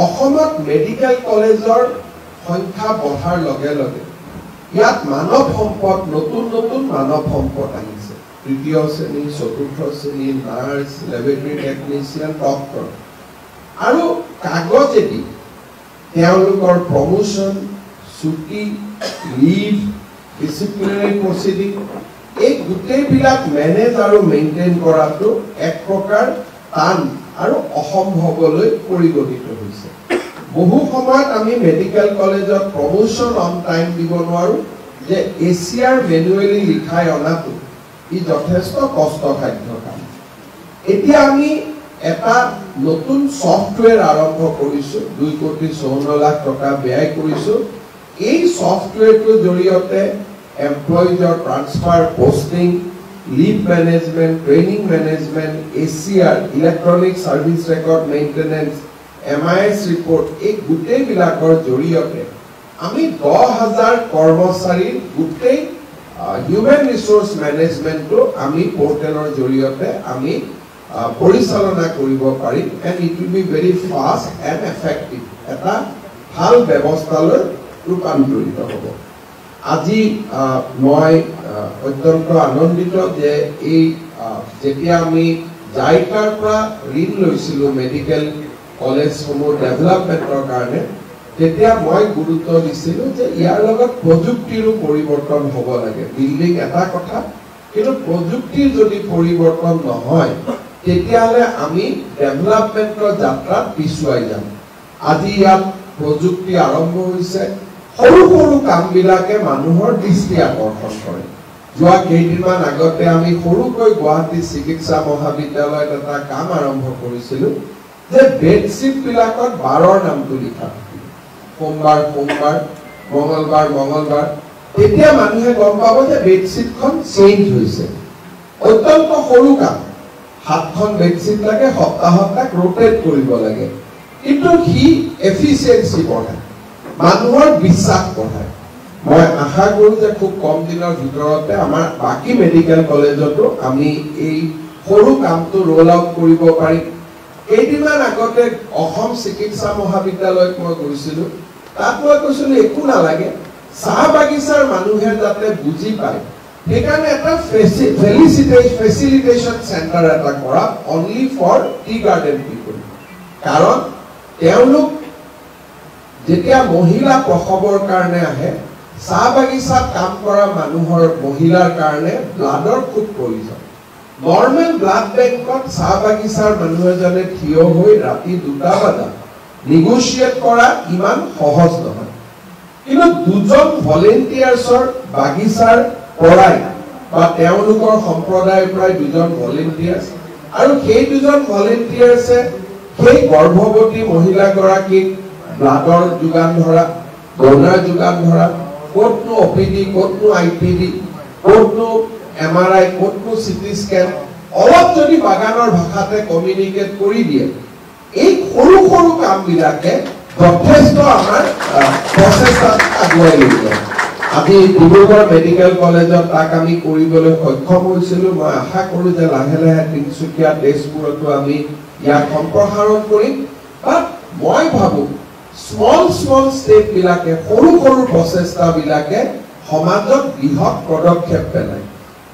অসমত মেডিকেল কলেজৰ সংখ্যা বঢ়াৰ লগে লগে ইয়াত মানৱ সম্পদ নতুন নতুন মানৱ সম্পদ আহিছে তৃতীয় শ্ৰেণী চতুৰ্থ শ্ৰেণী নাৰ্ছ লেবৰেটৰী টেকনিচিয়ান ডক্টৰ আৰু কাগজেদি তেওঁলোকৰ প্ৰমোশন ছুটি লিভ ডিসিপ্লিনাৰী প্ৰসিডিং এই গোটেইবিলাক মেনেজ আৰু মেইনটেইন কৰাটো এক প্ৰকাৰ টান আৰু অসম্ভৱলৈ পৰিগণিত হৈছে বহু সময়ত আমি মেডিকেল কলেজত প্ৰমোশন অন টাইম দিব নোৱাৰো যে এছিআৰ মেনুৱেলি লিখাই অনাটো ই যথেষ্ট কষ্টসাধ্য কাম এতিয়া আমি এটা নতুন সফটওয়্যাৰ আৰম্ভ কৰিছো 2,54 লাখ টকা ব্যয় কৰিছো এই সফটওয়্যাৰটোৰ জৰিয়তে এমপ্লয়িজৰ transfer posting leave management, training management, ACR, electronic service record maintenance, MIS report, এই গোটেই বিলাকৰ জৰিয়তে আমি 10,000 কৰ্মচাৰীৰ গোটেই হিউম্যান ৰিসোৰ্স মেনেজমেন্টটো আমি পোৰ্টেলৰ জৰিয়তে আমি পৰিচালনা কৰিব পাৰিম and it will be very fast and effective এটা ভাল ব্যৱস্থালৈ ৰূপান্তৰিত হ'ব আজি মই অত্যন্ত আনন্দিত যে এই যেতিয়া আমি জাইকাৰ পৰা ঋণ লৈছিলো মেডিকেল কলেজসমূহ ডেভেলপমেন্টৰ কাৰণে তেতিয়া মই গুৰুত্ব দিছিলো যে ইয়াৰ লগত প্ৰযুক্তিৰো পৰিৱৰ্তন হ'ব লাগে বিল্ডিং এটা কথা কিন্তু প্ৰযুক্তিৰ যদি পৰিৱৰ্তন নহয় তেতিয়ালে আমি ডেভেলপমেন্টৰ যাত্ৰাত পিছুৱাই যাম আজি ইয়াত প্ৰযুক্তি আৰম্ভ হৈছে সৰু সৰু কামবিলাকে মানুহৰ দৃষ্টি আকৰ্ষণ কৰে যোৱা কেইদিনমান আগতে আমি সৰুকৈ গুৱাহাটী চিকিৎসা মহাবিদ্যালয়ত এটা কাম আৰম্ভ কৰিছিলো যে বেডশিট বিলাকত 12ৰ নামটো লিখা সোমবাৰ সোমবাৰ মঙ্গলবাৰ তেতিয়া মানুহে গম পাব যে বেডশিটখন চেঞ্জ হৈছে অত্যন্ত সৰু কাম হাতখন বেডশিট লাগে সপ্তাহত তাক ৰোটেট কৰিব লাগে কিন্তু হি এফিচিয়েন্সি বঢ়ায় মানুহৰ বিশ্বাস বঢ়ায় মই আশা কৰো যে খুব কম দিনৰ ভিতৰতে আমাৰ বাকি মেডিকেল কলেজতো আমি এই সৰু কামটো ৰোল আউট কৰিব পাৰিম কেইদিনমান আগতে অসম চিকিৎসা মহাবিদ্যালয়ত মই গৈছিলো তাত মই কৈছিলো একো নালাগে চাহ বাগিচাৰ মানুহে যাতে বুজি পায় সেইকাৰণে এটা ফেচিলিটেশন চেণ্টাৰ এটা কৰা অনলি ফৰ টি গাৰ্ডেন পিপল কাৰণ তেওঁলোক যেতিয়া মহিলা প্ৰসৱৰ কাৰণে আহে চাহ বাগিচাত কাম কৰা মানুহৰ মহিলাৰ কাৰণে ব্লাডৰ খুব প্ৰয়োজন নৰ্মেল ব্লাড বেংকত চাহ বাগিচাৰ মানুহ এজনে থিয় হৈ ৰাতি 2টা বজাত নেগোচিয়েট কৰা ইমান সহজ নহয় কিন্তু দুজন ভলেন্টিয়াৰ্ছৰ বাগিচাৰ পৰাই বা তেওঁলোকৰ সম্প্ৰদায়ৰ পৰাই দুজন ভলেন্টিয়াৰ্ছ আৰু সেই দুজন ভলেন্টিয়াৰ্ছে সেই গৰ্ভৱতী মহিলাগৰাকীক ব্লাডৰ যোগান ধৰা ডোনাৰ যোগান ধৰা কোটনো ওপিডি কোটনো আইপিডি কোটনো এমআৰআই কোটনো সিটি স্ক্যান অলপ যদি বাগানৰ ভাষাতে কমিউনিকেট কৰি দিয়ে এই সৰু সৰু কামবিলাকে যথেষ্ট আমাৰ প্ৰচেষ্টাত আগুৱাই লৈ যায় আজি ডিব্ৰুগড় মেডিকেল কলেজত তাক আমি কৰিবলৈ সক্ষম হৈছিলো মই আশা কৰো যে লাহে লাহে তিনিচুকীয়া তেজপুৰতো আমি ইয়াক সম্প্ৰসাৰণ কৰিম বাট মই ভাবো small step বিলাকে সৰু সৰু প্ৰচেষ্টা বিলাকে সমাজত বৃহৎ পদক্ষেপ পেলায়